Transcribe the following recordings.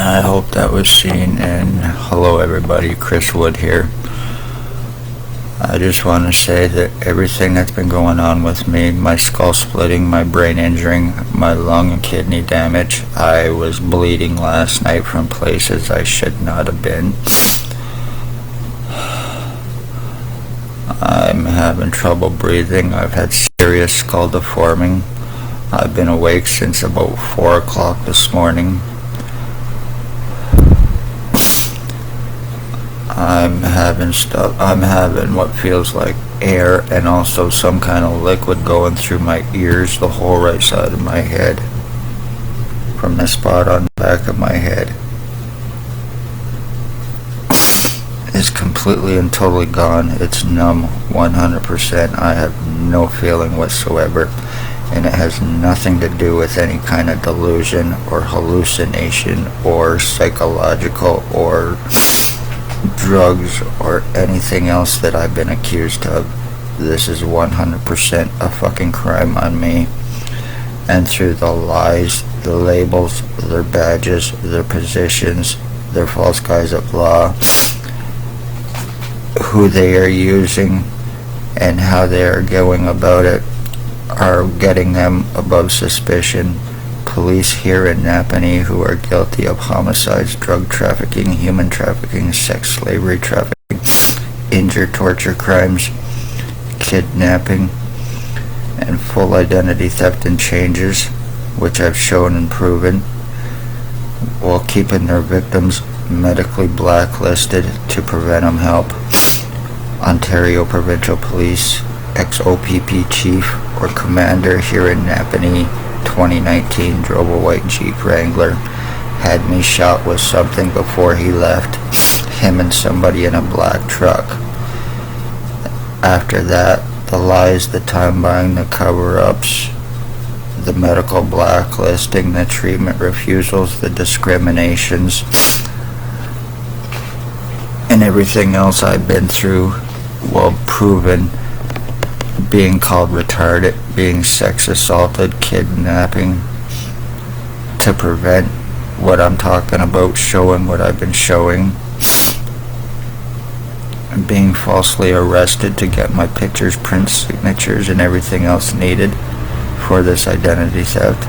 I hope that was seen, and hello everybody, Chris Wood here. I just want to say that everything that's been going on with me, my skull splitting, my brain injuring, my lung and kidney damage, I was bleeding last night from places I should not have been. I'm having trouble breathing. I've had serious skull deforming. I've been awake since about 4 o'clock this morning. I'm having what feels like air and also some kind of liquid going through my ears, the whole right side of my head, from the spot on the back of my head. It's completely and totally gone. It's numb 100%. I have no feeling whatsoever, and it has nothing to do with any kind of delusion or hallucination or psychological or drugs or anything else that I've been accused of. This is 100% a fucking crime on me, and through the lies, the labels, their badges, their positions, their false guise of law, who they are using and how they are going about it are getting them above suspicion. Police here in Napanee who are guilty of homicides, drug trafficking, human trafficking, sex slavery trafficking, torture crimes, kidnapping, and full identity theft and changes, which I've shown and proven, while keeping their victims medically blacklisted to prevent them help. Ontario Provincial Police, ex-OPP Chief or Commander here in Napanee, 2019, drove a white Jeep Wrangler, had me shot with something before he left, him and somebody in a black truck. After that, the lies, the time buying, the cover-ups, the medical blacklisting, the treatment refusals, the discriminations, and everything else I've been through while proven being called retarded, being sex assaulted, kidnapping, to prevent what I'm talking about, showing what I've been showing, and being falsely arrested to get my pictures, prints, signatures, and everything else needed for this identity theft,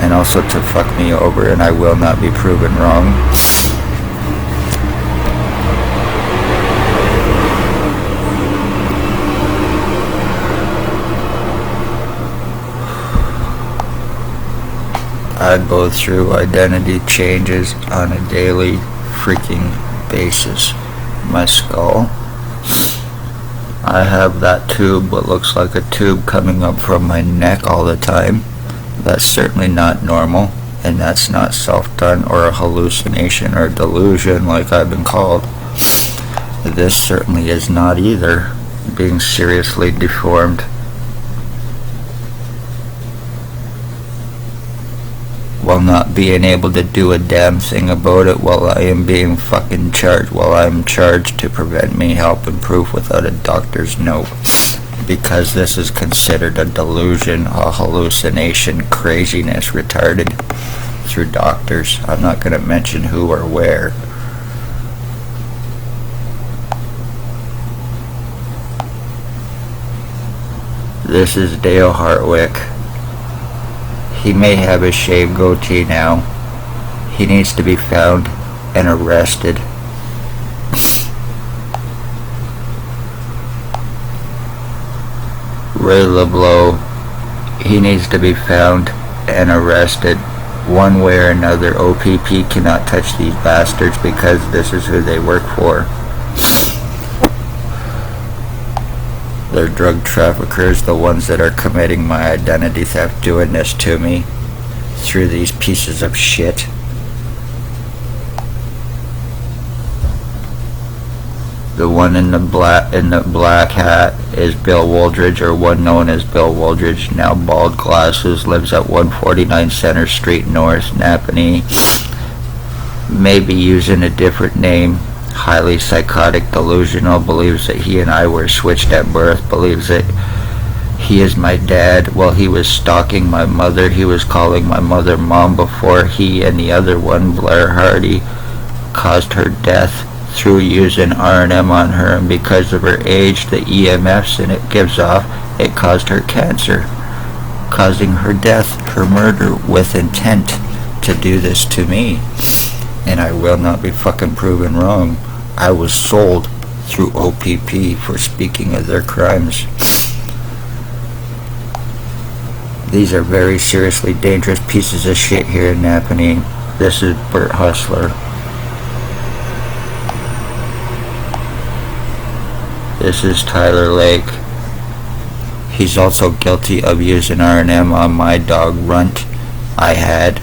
and also to fuck me over, and I will not be proven wrong. I go through identity changes on a daily freaking basis. My skull, I have that tube, what looks like a tube coming up from my neck all the time. That's certainly not normal, and that's not self-done or a hallucination or delusion like I've been called. This certainly is not either, being seriously deformed. While not being able to do a damn thing about it, while I am being fucking charged, while I'm charged to prevent me help and proof without a doctor's note, because this is considered a delusion, a hallucination, craziness, retarded through doctors. I'm not going to mention who or where. This is Dale Hartwick. He may have a shaved goatee now. He needs to be found and arrested. Ray LeBlanc, he needs to be found and arrested. One way or another, OPP cannot touch these bastards because this is who they work for. They're drug traffickers, the ones that are committing my identity theft, doing this to me through these pieces of shit. The one in the black hat is Bill Woldridge, or one known as Bill Woldridge, now bald glasses, lives at 149 Center Street North, Napanee. Maybe using a different name. Highly psychotic, delusional, believes that he and I were switched at birth, believes that He is my dad. While he was stalking my mother, he was calling my mother mom before he and the other one, Blair Hardy, caused her death through using R&M on her, and because of her age, the EMFs and it gives off, it caused her cancer, causing her death, her murder, with intent to do this to me. And I will not be fucking proven wrong. I was sold through OPP for speaking of their crimes. These are very seriously dangerous pieces of shit here in Napanee. This is Bert Hustler. This is Tyler Lake. He's also guilty of using R&M on my dog Runt. I had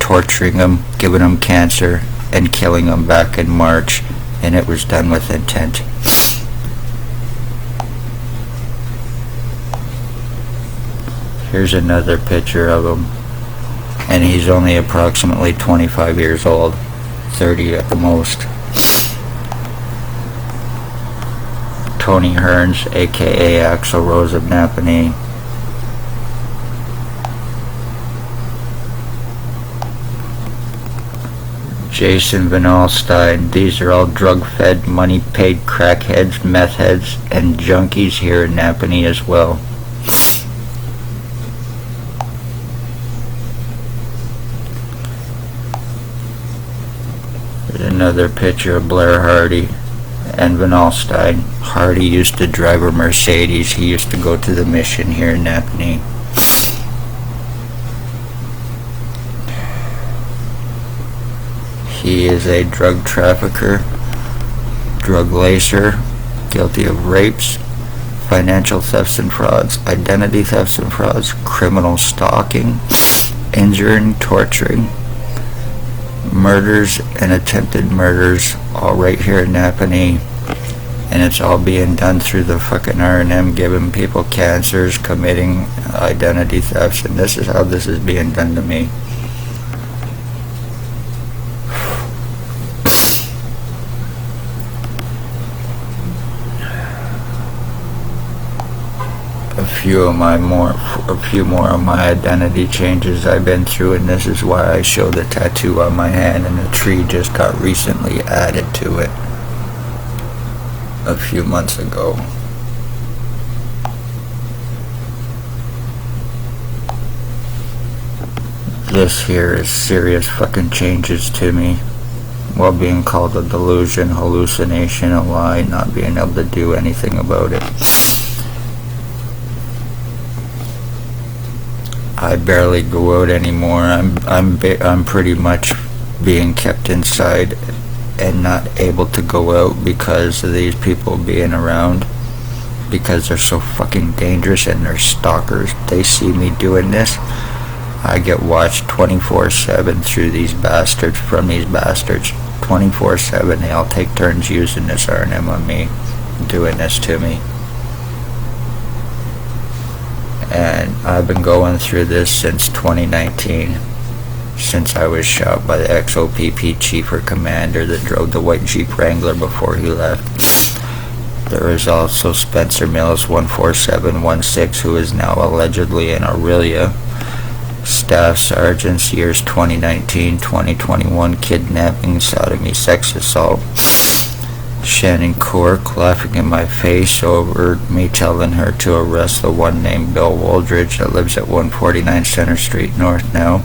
torturing him, giving him cancer, and killing him back in March, and it was done with intent. Here's another picture of him, and he's only approximately 25 years old, 30 at the most. Tony Hearns, aka Axl Rose of Napanee. Jason Van Alstyne. These are all drug-fed, money-paid crackheads, meth heads, and junkies here in Napanee as well. Another picture of Blair Hardy and Van Alstyne. Hardy used to drive a Mercedes. He used to go to the mission here in Napanee. He is a drug trafficker, drug lacer, guilty of rapes, financial thefts and frauds, identity thefts and frauds, criminal stalking, injuring, torturing, murders and attempted murders, all right here in Napanee, and it's all being done through the fucking R&M, giving people cancers, committing identity thefts, and this is how this is being done to me. A few more of my identity changes I've been through, and this is why I show the tattoo on my hand, and a tree just got recently added to it a few months ago. This here is serious fucking changes to me, while being called a delusion, hallucination, a lie, not being able to do anything about it. I barely go out anymore. I'm pretty much being kept inside and not able to go out because of these people being around, because they're so fucking dangerous and they're stalkers. They see me doing this. I get watched 24/7 through these bastards, from these bastards. 24/7. They all take turns using this R&M on me, doing this to me. And I've been going through this since 2019, since I was shot by the ex-OPP chief or commander that drove the white Jeep Wrangler before he left. There is also Spencer Mills 14716, who is now allegedly in Aurelia. Staff sergeants, years 2019, 2021, kidnapping, sodomy, sex assault. Shannon Cork laughing in my face over me telling her to arrest the one named Bill Woldridge that lives at 149 Center Street North now,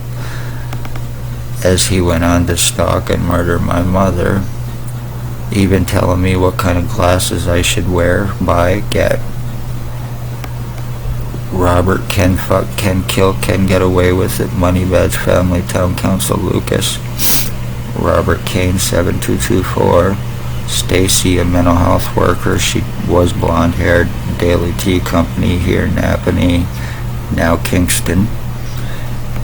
as he went on to stalk and murder my mother, even telling me what kind of glasses I should wear, buy, get. Robert, can fuck, can kill, can get away with it, Money Badge Family, Town Council Lucas. Robert Kane 7224. Stacy, a mental health worker. She was blonde-haired. Daily Tea Company here in Napanee, now Kingston.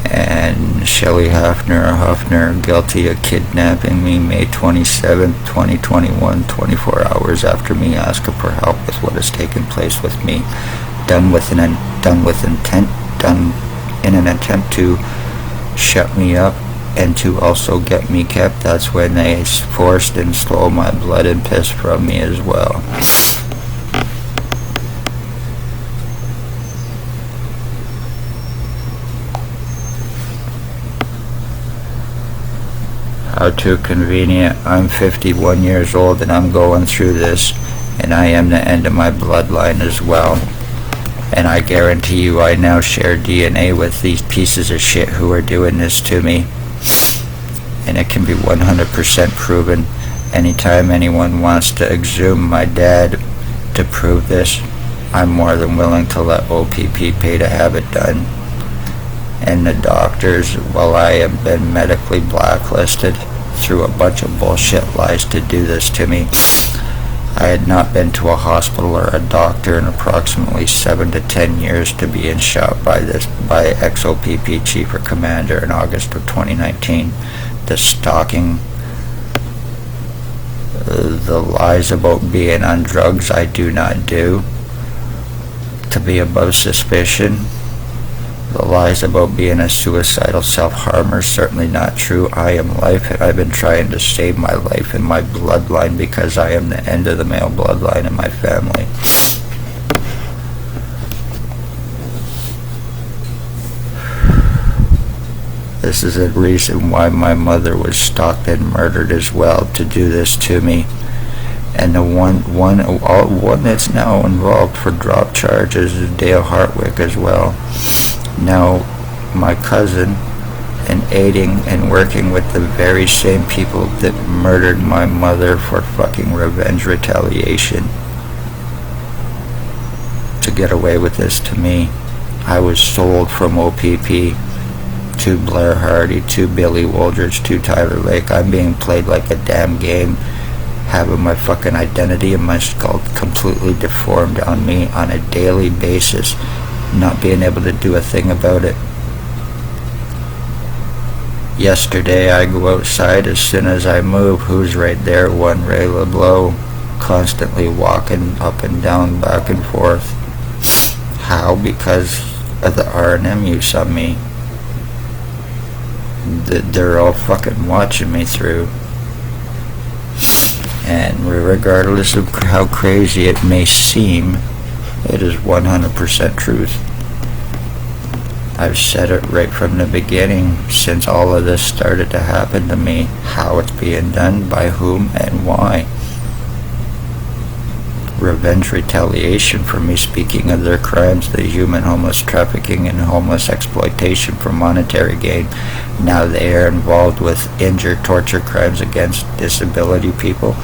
And Shelley Huffner, guilty of kidnapping me May 27th, 2021, 24 hours after me asking for help with what has taken place with me. Done with intent, done in an attempt to shut me up and to also get me kept. That's when they forced and stole my blood and piss from me as well. How too convenient. I'm 51 years old and I'm going through this, and I am the end of my bloodline as well. And I guarantee you I now share DNA with these pieces of shit who are doing this to me. And it can be 100% proven. Anytime anyone wants to exhume my dad to prove this, I'm more than willing to let OPP pay to have it done. And the doctors, while I have been medically blacklisted through a bunch of bullshit lies to do this to me, I had not been to a hospital or a doctor in approximately 7 to 10 years to being shot by ex-OPP Chief or Commander in August of 2019. The stalking, the lies about being on drugs I do not do, to be above suspicion. The lies about being a suicidal self-harmer, certainly not true. I am life, and I've been trying to save my life and my bloodline because I am the end of the male bloodline in my family. This is a reason why my mother was stalked and murdered as well, to do this to me. And the one that's now involved for drop charges is Dale Hartwick as well. Now, my cousin, and aiding and working with the very same people that murdered my mother for fucking revenge retaliation to get away with this to me. I was sold from OPP to Blair Hardy, to Billy Wooldridge, to Tyler Lake. I'm being played like a damn game, having my fucking identity and my skull completely deformed on me on a daily basis, not being able to do a thing about it. Yesterday I go outside, as soon as I move, who's right there? One Ray LeBlanc, constantly walking up and down, back and forth. How? Because of the R&M use on me. They're all fucking watching me through. And regardless of how crazy it may seem, it is 100% truth. I've said it right from the beginning, since all of this started to happen to me, how it's being done, by whom, and why. Revenge retaliation for me speaking of their crimes, the human homeless trafficking and homeless exploitation for monetary gain. Now they are involved with torture crimes against disability people.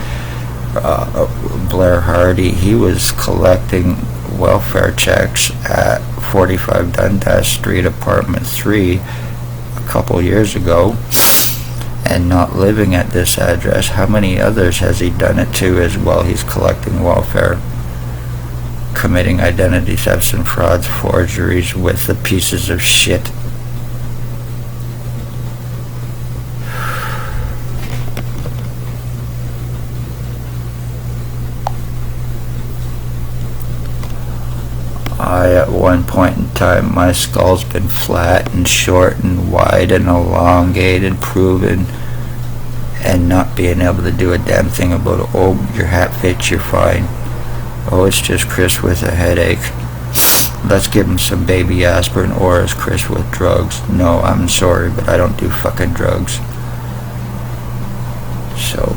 Blair Hardy, he was collecting welfare checks at 45 Dundas Street, apartment 3, a couple years ago, and not living at this address. How many others has he done it to as well? He's collecting welfare, committing identity thefts and frauds, forgeries with the pieces of shit. At one point in time, my skull's been flat and short and wide and elongated, proven, and not being able to do a damn thing about it. Oh, your hat fits, you're fine. Oh, it's just Chris with a headache. Let's give him some baby aspirin, or is Chris with drugs? No, I'm sorry, but I don't do fucking drugs. So,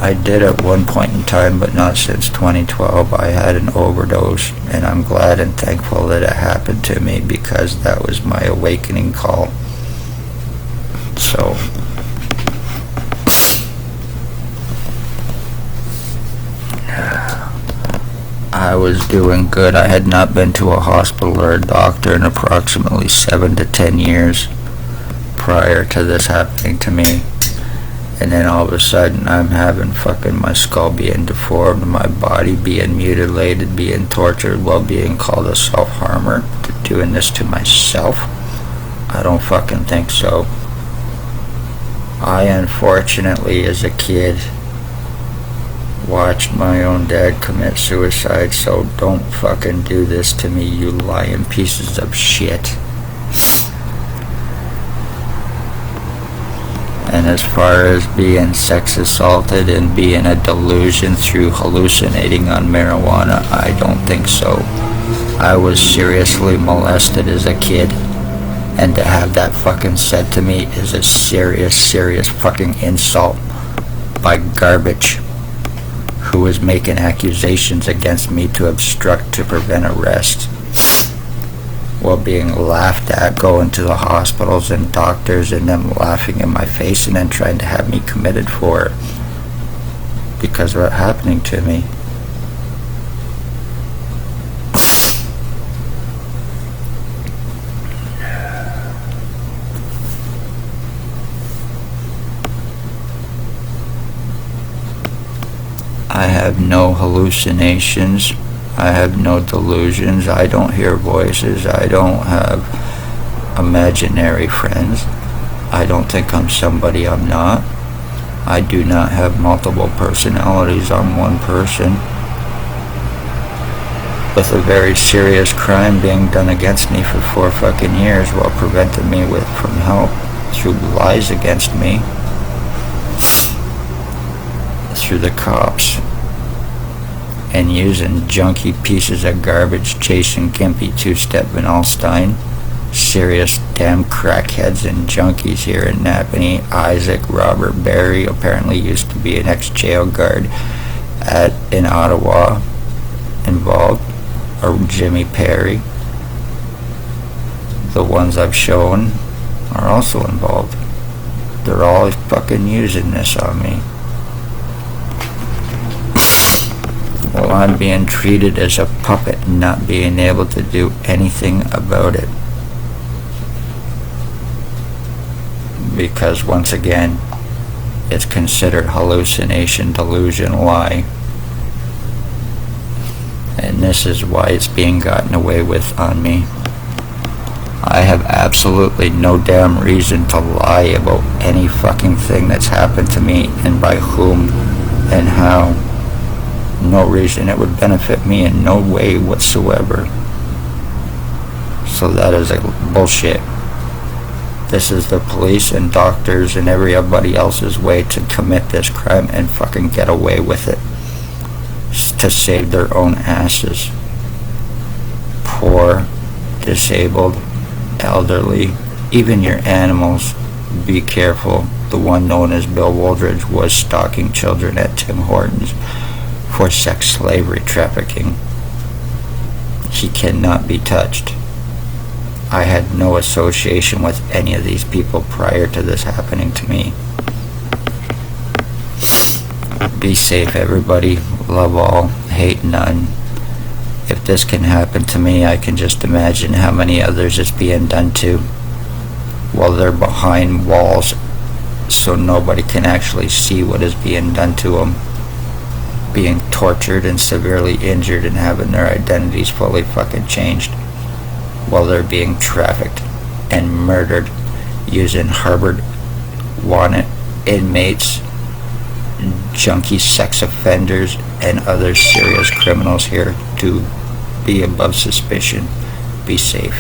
I did at one point in time, but not since 2012. I had an overdose, and I'm glad and thankful that it happened to me, because that was my awakening call. So, I was doing good. I had not been to a hospital or a doctor in approximately 7 to 10 years prior to this happening to me. And then all of a sudden I'm having fucking my skull being deformed, my body being mutilated, being tortured while being called a self-harmer, doing this to myself. I don't fucking think so. I unfortunately, as a kid, watched my own dad commit suicide, so don't fucking do this to me, you lying pieces of shit. And as far as being sex assaulted and being a delusion through hallucinating on marijuana, I don't think so. I was seriously molested as a kid, And to have that fucking said to me is a serious, serious fucking insult by garbage who is making accusations against me to obstruct to prevent arrest, while being laughed at, going to the hospitals and doctors and them laughing in my face and then trying to have me committed for it because of what's happening to me. I have no hallucinations. I have no delusions. I don't hear voices. I don't have imaginary friends. I don't think I'm somebody I'm not. I do not have multiple personalities. I'm one person with a very serious crime being done against me for 4 fucking years while preventing me from help through lies against me, through the cops, and using junky pieces of garbage chasing gimpy two-step Van Alstyne. Serious damn crackheads and junkies here in Napanee. Isaac Robert Berry apparently used to be an ex-jail guard in Ottawa involved, or Jimmy Perry. The ones I've shown are also involved. They're all fucking using this on me. Well, I'm being treated as a puppet and not being able to do anything about it. Because once again, it's considered hallucination, delusion, lie. And this is why it's being gotten away with on me. I have absolutely no damn reason to lie about any fucking thing that's happened to me and by whom and how. No reason. It would benefit me in no way whatsoever. So that is a bullshit. This is the police and doctors and everybody else's way to commit this crime and fucking get away with it. To save their own asses. Poor, disabled, elderly, even your animals. Be careful. The one known as Bill Woldridge was stalking children at Tim Hortons for sex slavery trafficking. He cannot be touched. I had no association with any of these people prior to this happening to me. Be safe, everybody. Love all, hate none. If this can happen to me, I can just imagine how many others it's being done to while they're behind walls so nobody can actually see what is being done to them. Being tortured and severely injured and having their identities fully fucking changed while they're being trafficked and murdered using harbored wanted inmates, junkie sex offenders, and other serious criminals here to be above suspicion. Be safe.